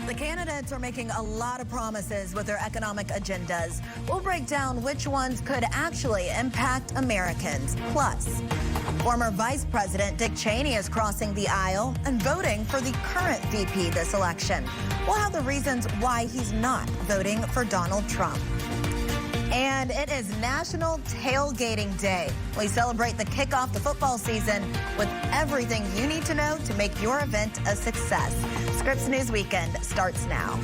The candidates are making a lot of promises with their economic agendas. We'll break down which ones could actually impact Americans. Plus, former Vice President Dick Cheney is crossing the aisle and voting for the current VP this election. We'll have the reasons why he's not voting for Donald Trump. And it is National Tailgating Day. We celebrate the kickoff to football season with everything you need to know to make your event a success. Scripps News Weekend starts now.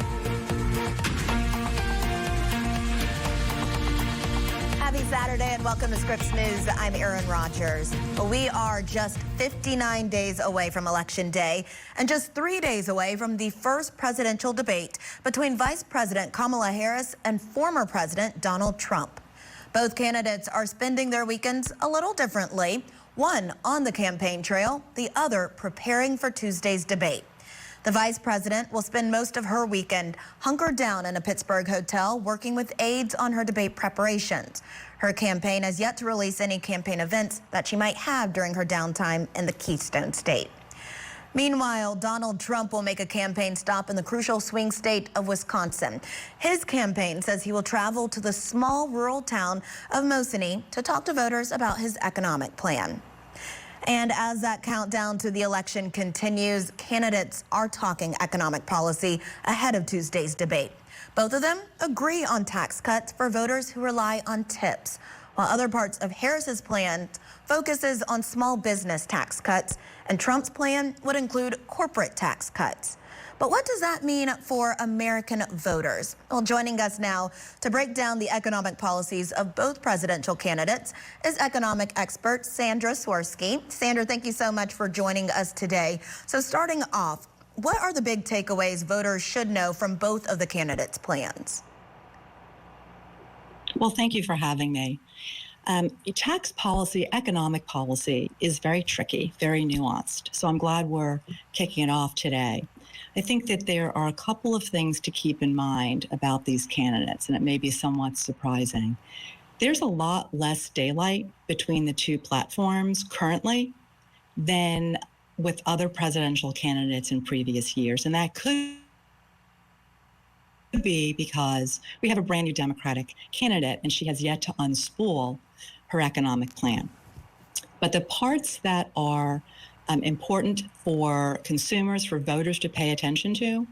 Happy Saturday and welcome to Scripps News. I'm Erin Rogers. We are just 59 days away from Election Day and just 3 days away from the first presidential debate between Vice President Kamala Harris and former President Donald Trump. Both candidates are spending their weekends a little differently, one on the campaign trail, the other preparing for Tuesday's debate. The vice president will spend most of her weekend hunkered down in a Pittsburgh hotel working with aides on her debate preparations. Her campaign has yet to release any campaign events that she might have during her downtime in the Keystone State. Meanwhile, Donald Trump will make a campaign stop in the crucial swing state of Wisconsin. His campaign says he will travel to the small rural town of Mosinee to talk to voters about his economic plan. And as that countdown to the election continues, candidates are talking economic policy ahead of Tuesday's debate. Both of them agree on tax cuts for voters who rely on tips, while other parts of Harris's plan focuses on small business tax cuts, and Trump's plan would include corporate tax cuts. But what does that mean for American voters? Well, joining us now to break down the economic policies of both presidential candidates is economic expert Sandra Swirsky. Sandra, thank you so much for joining us today. So starting off, what are the big takeaways voters should know from both of the candidates' plans? Well, thank you for having me. Tax policy, economic policy is very tricky, very nuanced. So I'm glad we're kicking it off today. I think that there are a couple of things to keep in mind about these candidates, and it may be somewhat surprising. There's a lot less daylight between the two platforms currently than with other presidential candidates in previous years, and that could be because we have a brand new Democratic candidate and she has yet to unspool her economic plan. But the parts that are important for consumers, for voters to pay attention to,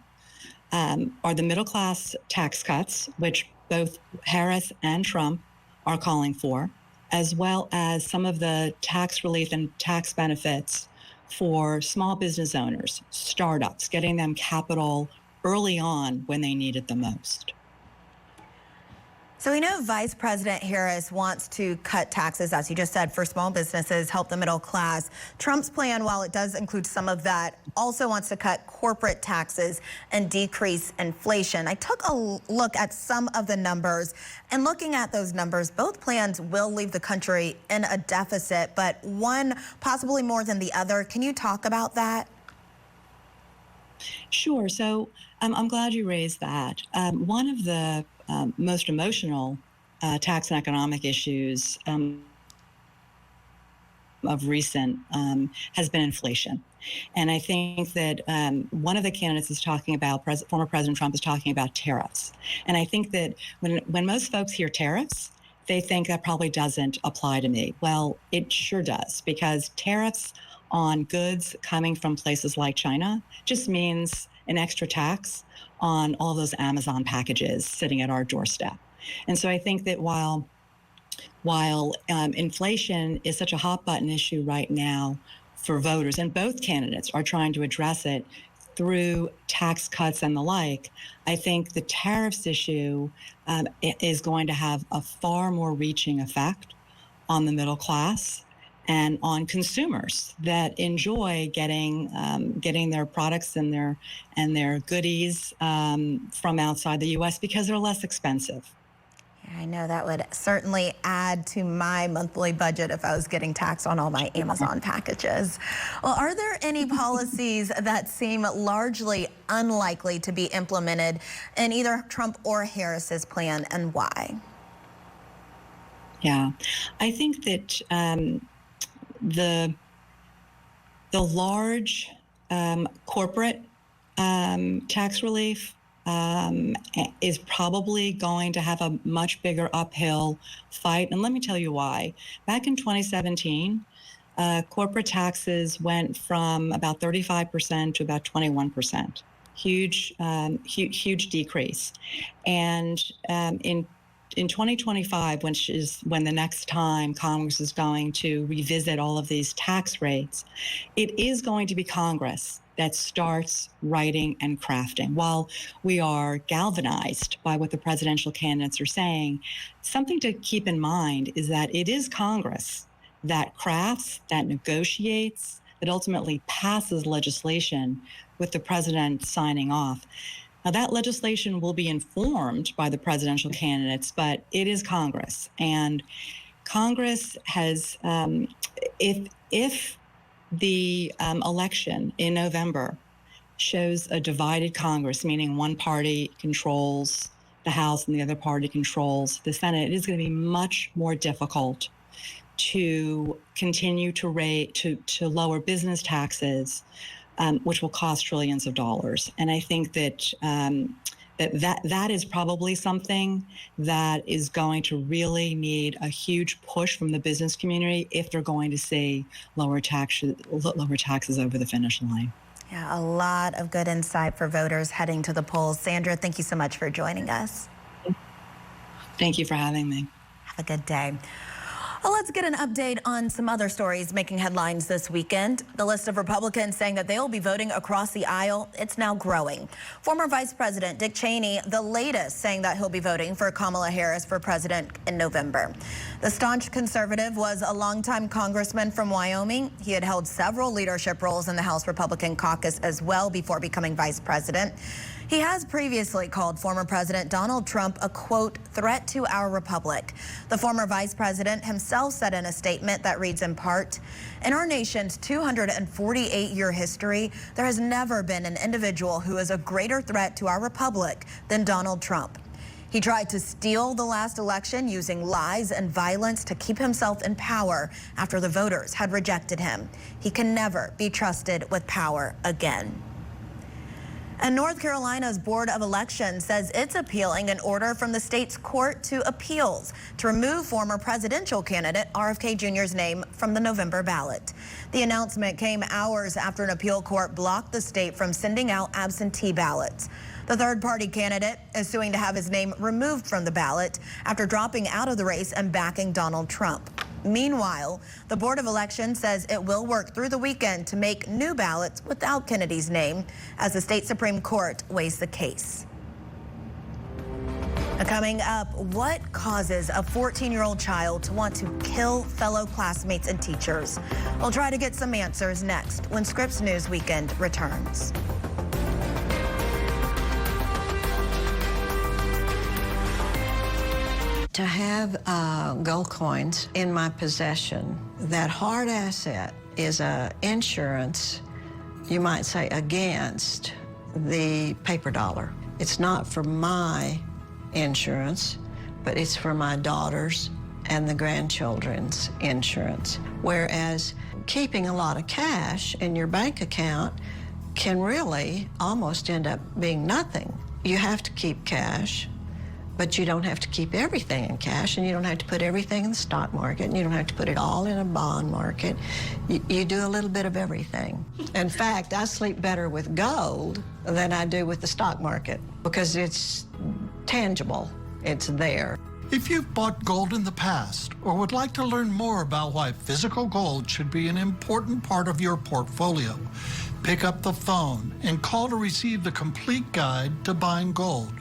are the middle class tax cuts, which both Harris and Trump are calling for, as well as some of the tax relief and tax benefits for small business owners, startups, getting them capital early on when they need it the most. So we know Vice President Harris wants to cut taxes, as you just said, for small businesses, help the middle class. Trump's plan, while it does include some of that, also wants to cut corporate taxes and decrease inflation. I took a look at some of the numbers, and looking at those numbers, both plans will leave the country in a deficit, but one possibly more than the other. Can you talk about that? Sure. So I'm glad you raised that. One of the most emotional tax and economic issues of recent has been inflation. And I think that one of the candidates is talking about, former President Trump is talking about tariffs. And I think that when most folks hear tariffs, they think that probably doesn't apply to me. Well, it sure does, because tariffs on goods coming from places like China just means an extra tax on all those Amazon packages sitting at our doorstep. And so I think that while inflation is such a hot button issue right now for voters, and both candidates are trying to address it through tax cuts and the like, I think the tariffs issue is going to have a far more reaching effect on the middle class and on consumers that enjoy getting their products and their goodies from outside the U.S. because they're less expensive. I know that would certainly add to my monthly budget if I was getting taxed on all my Amazon packages. Well, are there any policies that seem largely unlikely to be implemented in either Trump or Harris's plan, and why? Yeah, I think that the large corporate tax relief is probably going to have a much bigger uphill fight. And let me tell you why. Back in 2017, corporate taxes went from about 35% to about 21%. Huge decrease. And in 2025, which is when the next time Congress is going to revisit all of these tax rates, it is going to be Congress that starts writing and crafting. While we are galvanized by what the presidential candidates are saying, something to keep in mind is that it is Congress that crafts, that negotiates, that ultimately passes legislation with the president signing off. Now, that legislation will be informed by the presidential candidates, but it is Congress. And Congress has, if the election in November shows a divided Congress, meaning one party controls the House and the other party controls the Senate, it is going to be much more difficult to continue to lower business taxes, which will cost trillions of dollars. And I think that that is probably something that is going to really need a huge push from the business community if they're going to see lower taxes over the finish line. Yeah, a lot of good insight for voters heading to the polls. Sandra, thank you so much for joining us. Thank you for having me. Have a good day. Well, let's get an update on some other stories making headlines this weekend. The list of Republicans saying that they will be voting across the aisle, it's now growing. Former Vice President Dick Cheney, the latest, saying that he'll be voting for Kamala Harris for president in November. The staunch conservative was a longtime congressman from Wyoming. He had held several leadership roles in the House Republican caucus as well before becoming vice president. He has previously called former President Donald Trump a, quote, threat to our republic. The former vice president himself said in a statement that reads in part, in our nation's 248-year history, there has never been an individual who is a greater threat to our republic than Donald Trump. He tried to steal the last election using lies and violence to keep himself in power after the voters had rejected him. He can never be trusted with power again. And North Carolina's Board of Elections says it's appealing an order from the state's Court to Appeals to remove former presidential candidate RFK Jr.'s name from the November ballot. The announcement came hours after an appeal court blocked the state from sending out absentee ballots. The third-party candidate is suing to have his name removed from the ballot after dropping out of the race and backing Donald Trump. Meanwhile, the Board of Elections says it will work through the weekend to make new ballots without Kennedy's name as the state Supreme Court weighs the case. Now, coming up, what causes a 14-year-old child to want to kill fellow classmates and teachers? We'll try to get some answers next when Scripps News Weekend returns. To have gold coins in my possession, that hard asset is a insurance, you might say, against the paper dollar. It's not for my insurance, but it's for my daughter's and the grandchildren's insurance. Whereas keeping a lot of cash in your bank account can really almost end up being nothing. You have to keep cash, but you don't have to keep everything in cash, and you don't have to put everything in the stock market, and you don't have to put it all in a bond market. You do a little bit of everything. In fact, I sleep better with gold than I do with the stock market because it's tangible, it's there. If you've bought gold in the past or would like to learn more about why physical gold should be an important part of your portfolio, pick up the phone and call to receive the complete guide to buying gold,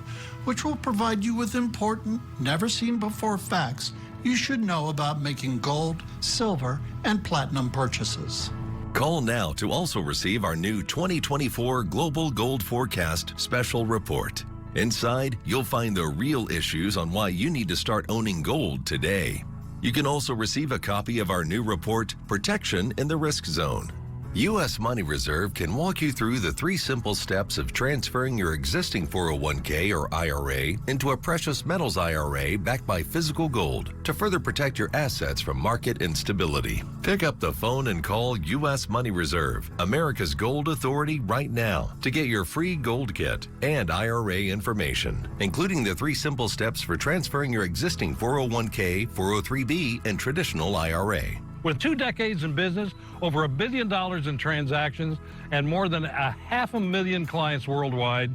which will provide you with important, never-seen-before facts you should know about making gold, silver, and platinum purchases. Call now to also receive our new 2024 Global Gold Forecast Special Report. Inside, you'll find the real issues on why you need to start owning gold today. You can also receive a copy of our new report, Protection in the Risk Zone. U.S. Money Reserve can walk you through the 3 simple steps of transferring your existing 401k or IRA into a precious metals IRA backed by physical gold to further protect your assets from market instability. Pick up the phone and call U.S. Money Reserve, America's gold authority, right now to get your free gold kit and IRA information, including the 3 simple steps for transferring your existing 401k, 403b, and traditional IRA. With 2 decades in business, over $1 billion in transactions, and more than 500,000 clients worldwide,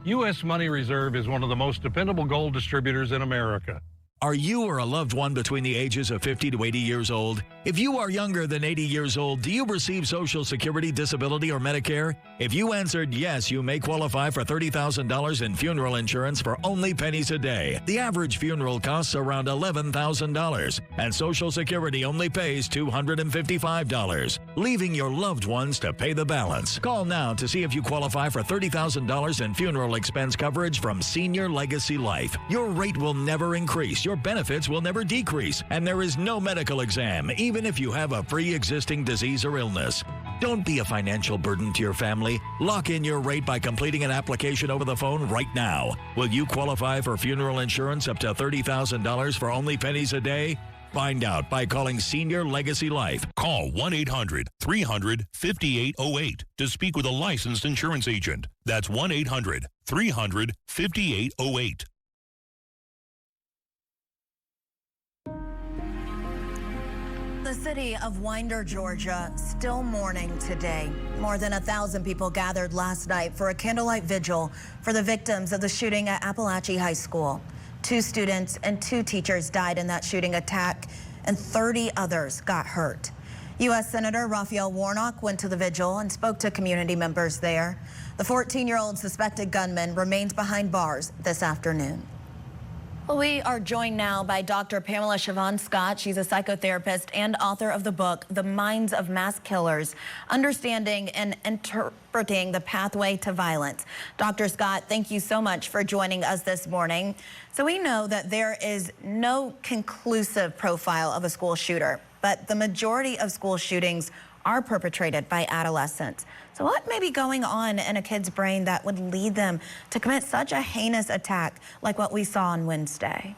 U.S. Money Reserve is one of the most dependable gold distributors in America. Are you or a loved one between the ages of 50 to 80 years old? If you are younger than 80 years old, do you receive Social Security, disability, or Medicare? If you answered yes, you may qualify for $30,000 in funeral insurance for only pennies a day. The average funeral costs around $11,000, and Social Security only pays $255, leaving your loved ones to pay the balance. Call now to see if you qualify for $30,000 in funeral expense coverage from Senior Legacy Life. Your rate will never increase. Your benefits will never decrease, and there is no medical exam, even if you have a pre-existing disease or illness. Don't be a financial burden to your family. Lock in your rate by completing an application over the phone right now. Will you qualify for funeral insurance up to $30,000 for only pennies a day? Find out by calling Senior Legacy Life. Call 1-800-300-5808 to speak with a licensed insurance agent. That's 1-800-300-5808. The city of Winder, Georgia, still mourning today. More than 1,000 people gathered last night for a candlelight vigil for the victims of the shooting at Appalachia High School. 2 students and 2 teachers died in that shooting attack, and 30 others got hurt. U.S. Senator Raphael Warnock went to the vigil and spoke to community members there. The 14-year-old suspected gunman remains behind bars this afternoon. We are joined now by Dr. Pamela Siobhan Scott. She's a psychotherapist and author of the book, The Minds of Mass Killers, Understanding and Interpreting the Pathway to Violence. Dr. Scott, thank you so much for joining us this morning. So we know that there is no conclusive profile of a school shooter, but the majority of school shootings are perpetrated by adolescents. So what may be going on in a kid's brain that would lead them to commit such a heinous attack like what we saw on Wednesday?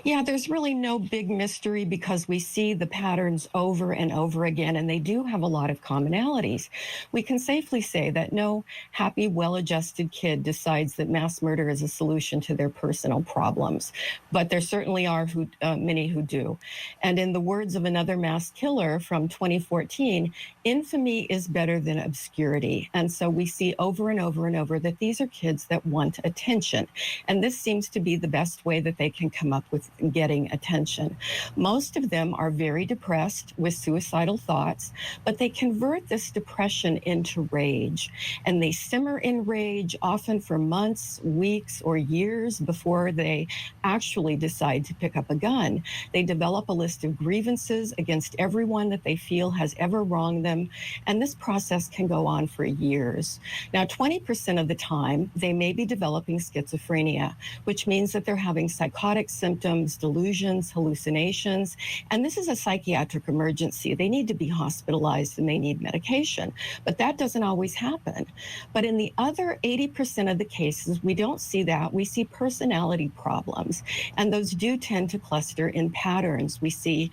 Yeah, there's really no big mystery because we see the patterns over and over again, and they do have a lot of commonalities. We can safely say that no happy, well-adjusted kid decides that mass murder is a solution to their personal problems, but there certainly are many who do. And in the words of another mass killer from 2014, infamy is better than obscurity. And so we see over and over and over that these are kids that want attention, and this seems to be the best way that they can come up with getting attention. Most of them are very depressed with suicidal thoughts, but they convert this depression into rage, and they simmer in rage often for months, weeks, or years before they actually decide to pick up a gun. They develop a list of grievances against everyone that they feel has ever wronged them, and this process can go on for years. Now, 20% of the time, they may be developing schizophrenia, which means that they're having psychotic symptoms, delusions, hallucinations, and this is a psychiatric emergency. They need to be hospitalized and they need medication, but that doesn't always happen. But in the other 80% of the cases, we don't see that. We see personality problems, and those do tend to cluster in patterns. We see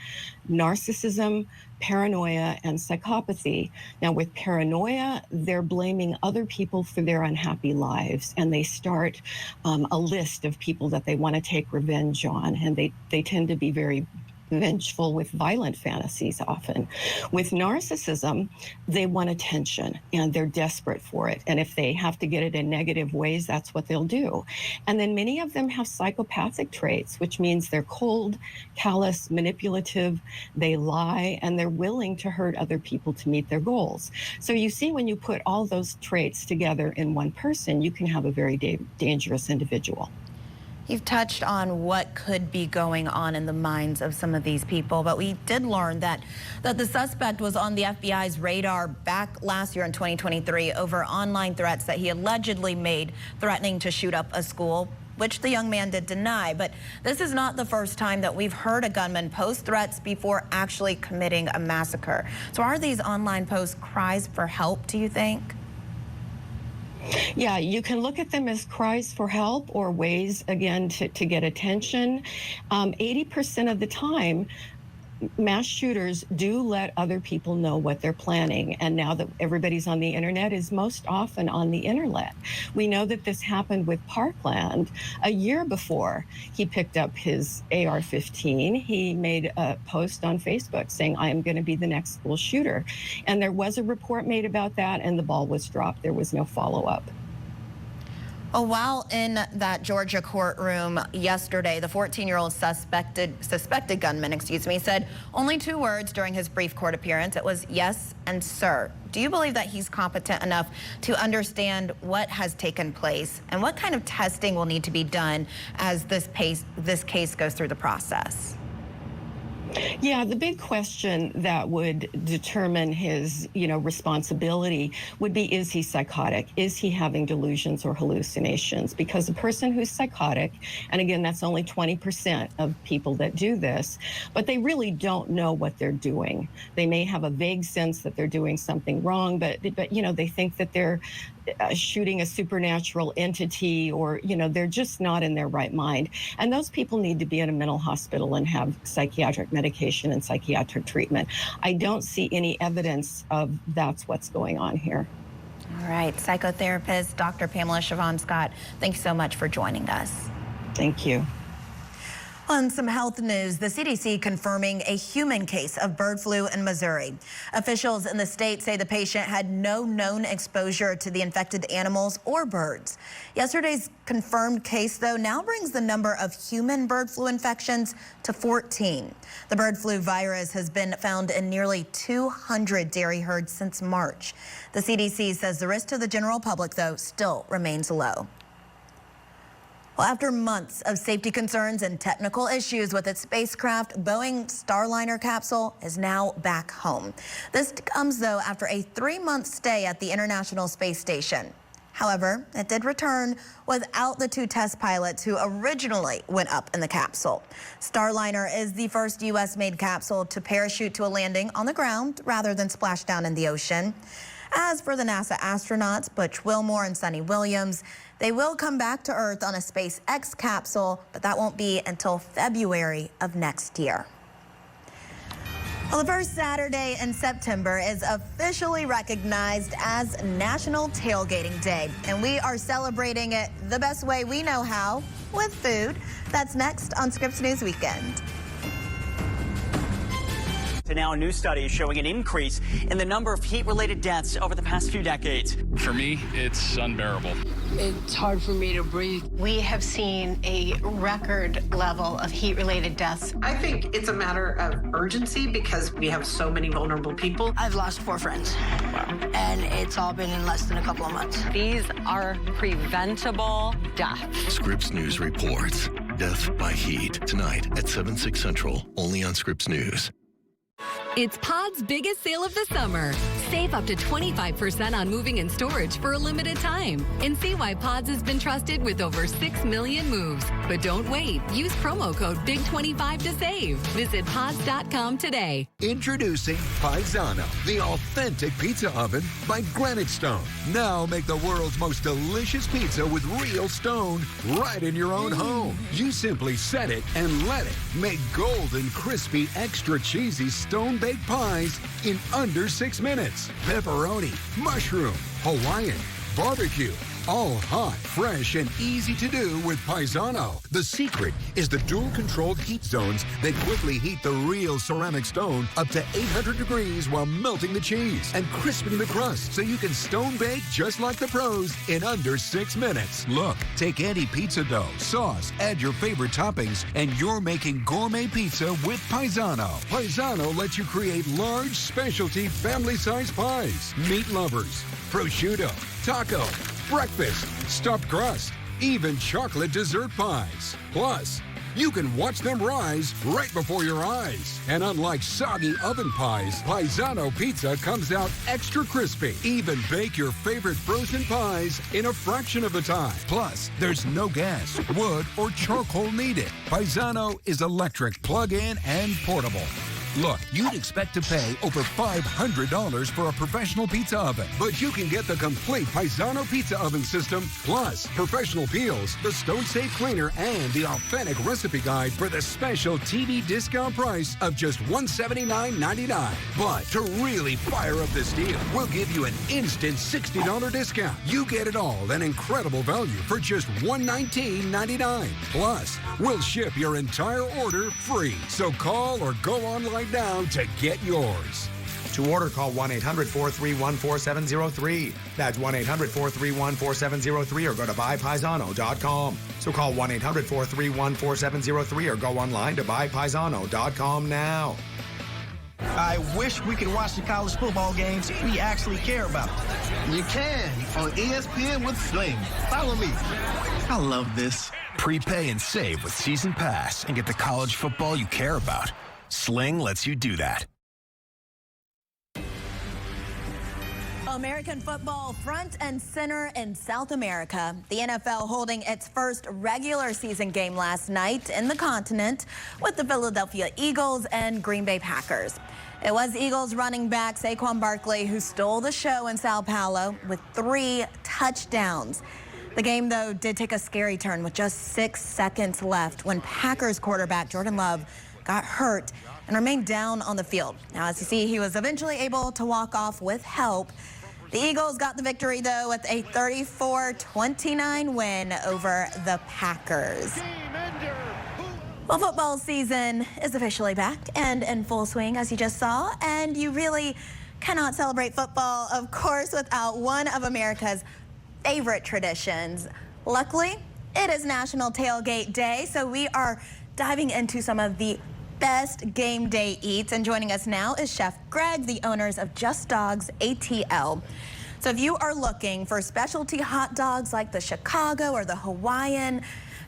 narcissism, paranoia, and psychopathy. Now, with paranoia, they're blaming other people for their unhappy lives, and they start a list of people that they want to take revenge on, and they tend to be very vengeful with violent fantasies often. With narcissism, they want attention and they're desperate for it. And if they have to get it in negative ways, that's what they'll do. And then many of them have psychopathic traits, which means they're cold, callous, manipulative, they lie, and they're willing to hurt other people to meet their goals. So you see, when you put all those traits together in one person, you can have a very dangerous individual. You've touched on what could be going on in the minds of some of these people, but we did learn that the suspect was on the FBI's radar back last year in 2023 over online threats that he allegedly made threatening to shoot up a school. which the young man did deny. But this is not the first time that we've heard a gunman post threats before actually committing a massacre. So are these online posts cries for help, do you think? Yeah, you can look at them as cries for help or ways, again, to get attention. 80% of the time, mass shooters do let other people know what they're planning. And now that everybody's on the internet, is most often on the internet. We know that this happened with Parkland a year before he picked up his AR-15. He made a post on Facebook saying, I am going to be the next school shooter. And there was a report made about that, and the ball was dropped. There was no follow-up. Oh, while in that Georgia courtroom yesterday, the 14-year-old suspected gunman, said only 2 words during his brief court appearance. It was yes and sir. Do you believe that he's competent enough to understand what has taken place and what kind of testing will need to be done as this case goes through the process? Yeah, the big question that would determine his, responsibility would be, is he psychotic? Is he having delusions or hallucinations? Because a person who's psychotic, and again, that's only 20% of people that do this, but they really don't know what they're doing. They may have a vague sense that they're doing something wrong, but they think that they're shooting a supernatural entity, or, they're just not in their right mind. And those people need to be in a mental hospital and have psychiatric medication and psychiatric treatment. I don't see any evidence of that's what's going on here. All right, psychotherapist Dr. Pamela Siobhan Scott, thanks so much for joining us. Thank you. On some health news, the CDC confirming a human case of bird flu in Missouri. Officials in the state say the patient had no known exposure to the infected animals or birds. Yesterday's confirmed case, though, now brings the number of human bird flu infections to 14. The bird flu virus has been found in nearly 200 dairy herds since March. The CDC says the risk to the general public, though, still remains low. Well, after months of safety concerns and technical issues with its spacecraft, Boeing Starliner capsule is now back home. This comes, though, after a 3-month stay at the International Space Station. However, it did return without the 2 test pilots who originally went up in the capsule. Starliner is the first U.S.-made capsule to parachute to a landing on the ground rather than splash down in the ocean. As for the NASA astronauts, Butch Wilmore and Sunny Williams, they will come back to Earth on a SpaceX capsule, but that won't be until February of next year. Well, the first Saturday in September is officially recognized as National Tailgating Day, and we are celebrating it the best way we know how, with food. That's next on Scripps News Weekend. To now, a new study is showing an increase in the number of heat-related deaths over the past few decades. For me, it's unbearable. It's hard for me to breathe. We have seen a record level of heat-related deaths. I think it's a matter of urgency because we have so many vulnerable people. I've lost 4 friends. Wow. And it's all been in less than a couple of months. These are preventable deaths. Scripps News reports death by heat tonight at 7/6 Central, only on Scripps News. It's Pod's biggest sale of the summer. Save up to 25% on moving and storage for a limited time. And see why Pods has been trusted with over 6 million moves. But don't wait. Use promo code BIG25 to save. Visit pods.com today. Introducing Paisano, the authentic pizza oven by Granite Stone. Now make the world's most delicious pizza with real stone right in your own home. You simply set it and let it make golden, crispy, extra cheesy stone-baked pies in under 6 minutes. Pepperoni, mushroom, Hawaiian, barbecue, all hot, fresh, and easy to do with Paisano. The secret is the dual-controlled heat zones that quickly heat the real ceramic stone up to 800 degrees while melting the cheese and crisping the crust so you can stone bake just like the pros in under 6 minutes. Look, take any pizza dough, sauce, add your favorite toppings, and you're making gourmet pizza with Paisano. Paisano lets you create large, specialty, family-sized pies, meat lovers, prosciutto, taco, breakfast, stuffed crust, even chocolate dessert pies. Plus, You can watch them rise right before your eyes. And unlike soggy oven pies, Paisano pizza comes out extra crispy. Even bake your favorite frozen pies in a fraction of the time. Plus, there's no gas, wood, or charcoal needed. Paisano is electric, plug-in, and portable. Look, you'd expect to pay over $500 for a professional pizza oven, but you can get the complete Paisano pizza oven system, plus professional peels, the stone-safe cleaner, and the authentic recipe guide for the special TV discount price of just $179.99. But to really fire up this deal, we'll give you an instant $60 discount. You get it all, an incredible value for just $119.99. Plus, we'll ship your entire order free. So call or go online now to get yours. To order, call 1-800-431-4703. That's 1-800-431-4703 or go to buypaisano.com. So call 1-800-431-4703 or go online to buypaisano.com now. I wish we could watch the college football games we actually care about. You can on ESPN with Sling. Follow me. I love this. Prepay and save with Season Pass and get the college football you care about. Sling lets you do that. American football front and center in South America. The NFL holding its first regular season game last night in the continent with the Philadelphia Eagles and Green Bay Packers. It was Eagles running back Saquon Barkley who stole the show in Sao Paulo with 3 touchdowns. The game, though, did take a scary turn with just 6 seconds left when Packers quarterback Jordan Love got hurt and remained down on the field. Now, as you see, he was eventually able to walk off with help. The Eagles got the victory, though, with a 34-29 win over the Packers. Well, football season is officially back and in full swing, as you just saw, and you really cannot celebrate football, of course, without one of America's favorite traditions. Luckily, it is National Tailgate Day, so we are diving into some of the best game day eats, and joining us now is Chef Greg, the owners of Just Dogs ATL. So if you are looking for specialty hot dogs like the Chicago or the Hawaiian,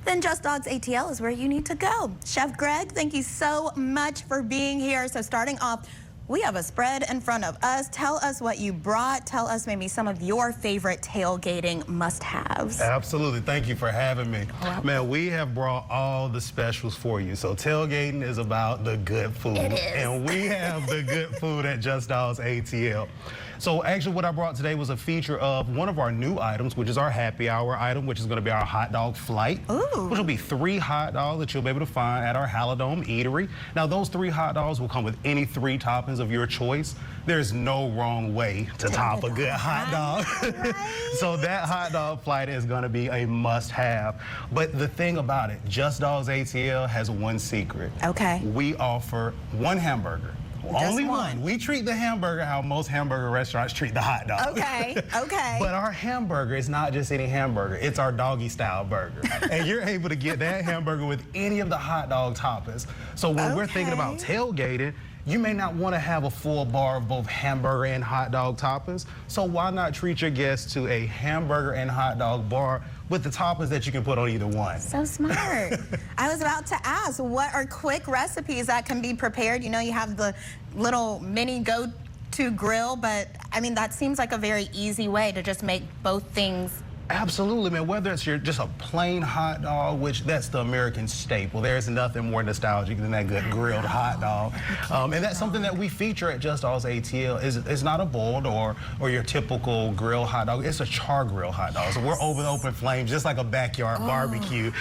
then Just Dogs ATL is where you need to go. Chef Greg, thank you so much for being here. So starting off, we have a spread in front of us. Tell us what you brought. Tell us maybe some of your favorite tailgating must-haves. Absolutely. Thank you for having me. Wow. Man, we have brought all the specials for you. So tailgating is about the good food. It is. And we have the good food at Just Dogs ATL. So actually what I brought today was a feature of one of our new items, which is our happy hour item, which is going to be our hot dog flight. Ooh. Which will be 3 hot dogs that you'll be able to find at our Halidome Eatery. Now those 3 hot dogs will come with any 3 toppings of your choice. There's no wrong way to top a good hot dog. Right. So that hot dog flight is going to be a must-have. But the thing about it, Just Dogs ATL has one secret. Okay. We offer 1 hamburger. Only one. We treat the hamburger how most hamburger restaurants treat the hot dog. Okay, okay. But our hamburger is not just any hamburger. It's our doggy style burger. And you're able to get that hamburger with any of the hot dog toppings. So when we're thinking about tailgating, you may not want to have a full bar of both hamburger and hot dog toppings. So why not treat your guests to a hamburger and hot dog bar with the toppings that you can put on either one? So smart. I was about to ask, what are quick recipes that can be prepared? You know, you have the little mini go-to grill, but I mean, that seems like a very easy way to just make both things. Absolutely, man. Whether it's just a plain hot dog, which that's the American staple. There's nothing more nostalgic than that good grilled hot dog. And that's something that we feature at Just Dogs ATL. It's not a boiled or your typical grilled hot dog. It's a char grill hot dog. So we're over the open flame, just like a backyard barbecue.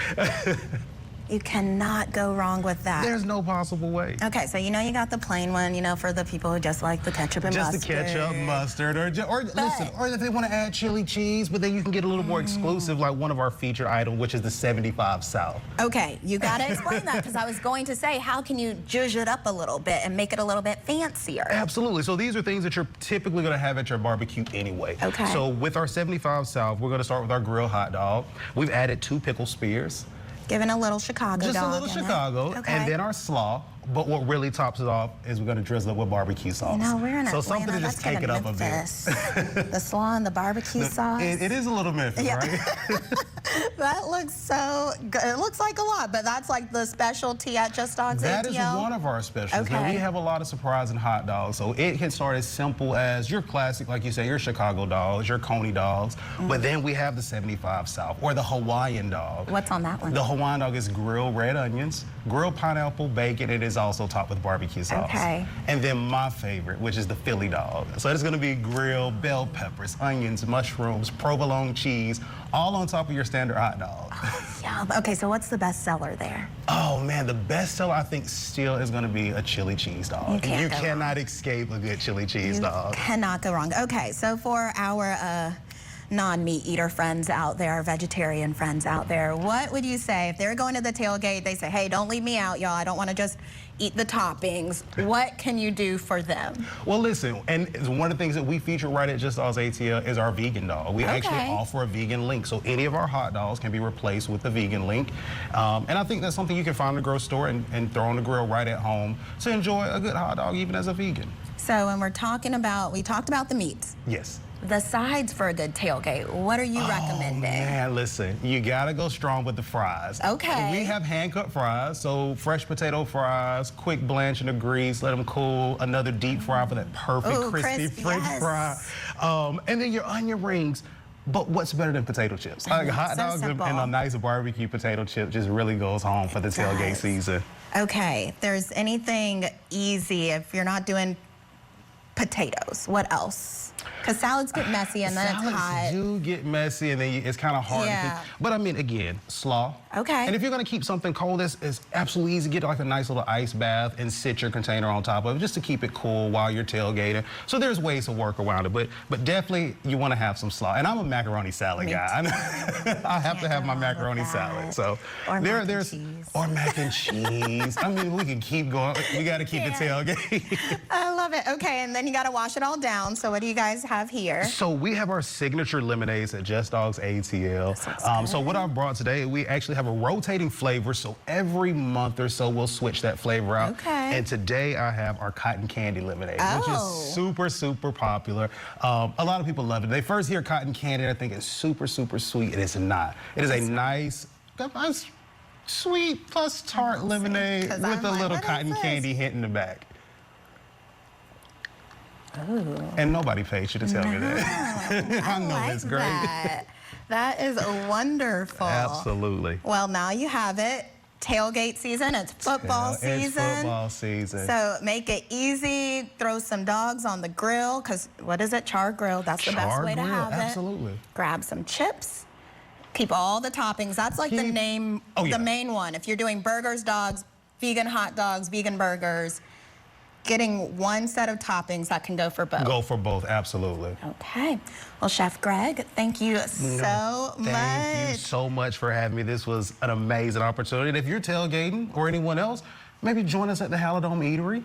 You cannot go wrong with that. There's no possible way. Okay, so you know you got the plain one, you know, for the people who just like the ketchup and mustard. Just the ketchup, mustard, or listen, or if they want to add chili cheese, but then you can get a little more exclusive, like one of our featured items, which is the 75 South. Okay, you got to explain that, because I was going to say, how can you zhuzh it up a little bit and make it a little bit fancier? Absolutely. So these are things that you're typically going to have at your barbecue anyway. Okay. So with our 75 South, we're going to start with our grilled hot dog. We've added 2 pickle spears. Giving a little Chicago Just dog a little Chicago. Okay. And then our slaw. But what really tops it off is we're going to drizzle it with barbecue sauce. No, we're in So Atlanta. something to just take it up a bit. The slaw and the barbecue sauce. It is a little Memphis, right? That looks so good. It looks like a lot, but that's like the specialty at Just Dogs That ATL? is one of our specials. Okay. Now, we have a lot of surprising hot dogs. So it can start as simple as your classic, like you say, your Chicago dogs, your Coney dogs. But then we have the 75 South or the Hawaiian dog. What's on that one? The Hawaiian dog is grilled red onions, grilled pineapple, bacon. It is also topped with barbecue sauce. Okay. And then my favorite, which is the Philly dog. So it's going to be grilled bell peppers, onions, mushrooms, provolone cheese, all on top of your standard hot dog. Yum. Okay, so what's the best seller there? Oh man, the best seller I think still is going to be a chili cheese dog. You cannot escape a good chili cheese dog. Cannot go wrong. Okay, so for our non-meat eater friends out there, vegetarian friends out there, what would you say if they're going to the tailgate, they say, hey, don't leave me out, y'all. I don't want to just eat the toppings. What can you do for them? Well, listen, and one of the things that we feature right at Just Dogs ATL is our vegan dog. We actually offer a vegan link, so any of our hot dogs can be replaced with the vegan link. And I think that's something you can find in the grocery store and throw on the grill right at home to enjoy a good hot dog even as a vegan. So when we talked about the meats. Yes. The sides for a good tailgate, what are you recommending? Man, listen, you gotta go strong with the fries. Okay. We have hand-cut fries, so fresh potato fries, quick blanch in the grease, let them cool, another deep fry for that perfect crispy French fry. And then your onion rings. But what's better than potato chips? Like hot dogs and a nice barbecue potato chip just really goes home for the tailgate season. Okay, if there's anything easy, if you're not doing potatoes, what else? Because salads get messy and then it's hot. Salads do get messy and then it's kind of hard to cook. But I mean, again, slaw. Okay. And if you're going to keep something cold, it's absolutely easy. Get like a nice little ice bath and sit your container on top of it just to keep it cool while you're tailgating. So there's ways to work around it, but definitely you want to have some slaw. And I'm a macaroni salad guy. I have to have my macaroni salad. So or mac and cheese. I mean, we can keep going. We got to keep it tailgate. I love it. Okay, and then you got to wash it all down. So what do you guys have here? So we have our signature lemonades at Just Dogs ATL. So what I brought today, we actually have a rotating flavor. So every month or so, we'll switch that flavor out. Okay. And today I have our cotton candy lemonade, which is super, super popular. A lot of people love it. They first hear cotton candy, I think it's super, super sweet, and it's not. It is a nice, sweet plus tart lemonade with a little cotton candy hint in the back. Ooh. And nobody pays you to tell me that. I know it's great. That is wonderful. Absolutely. Well, now you have it. Tailgate season. It's football season. It's football season. So make it easy. Throw some dogs on the grill, because what is it? Char grill. That's the best way to have it. Absolutely. Grab some chips. Keep all the toppings. That's like the name, the main one. If you're doing burgers, dogs, vegan hot dogs, vegan burgers, getting one set of toppings that can go for both. Go for both, absolutely. Okay. Well, Chef Greg, thank you so much. Thank you so much for having me. This was an amazing opportunity. And if you're tailgating or anyone else, maybe join us at the Halladome Eatery.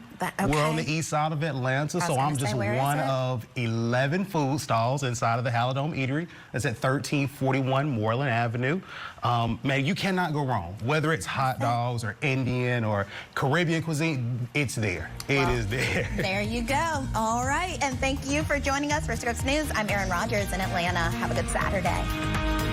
We're on the east side of Atlanta, so I'm just one of 11 food stalls inside of the Halladome Eatery. It's at 1341 Moreland Avenue. Man, you cannot go wrong. Whether it's hot dogs or Indian or Caribbean cuisine, it's there. It is there. There you go. All right, and thank you for joining us for Scripps News. I'm Erin Rogers in Atlanta. Have a good Saturday.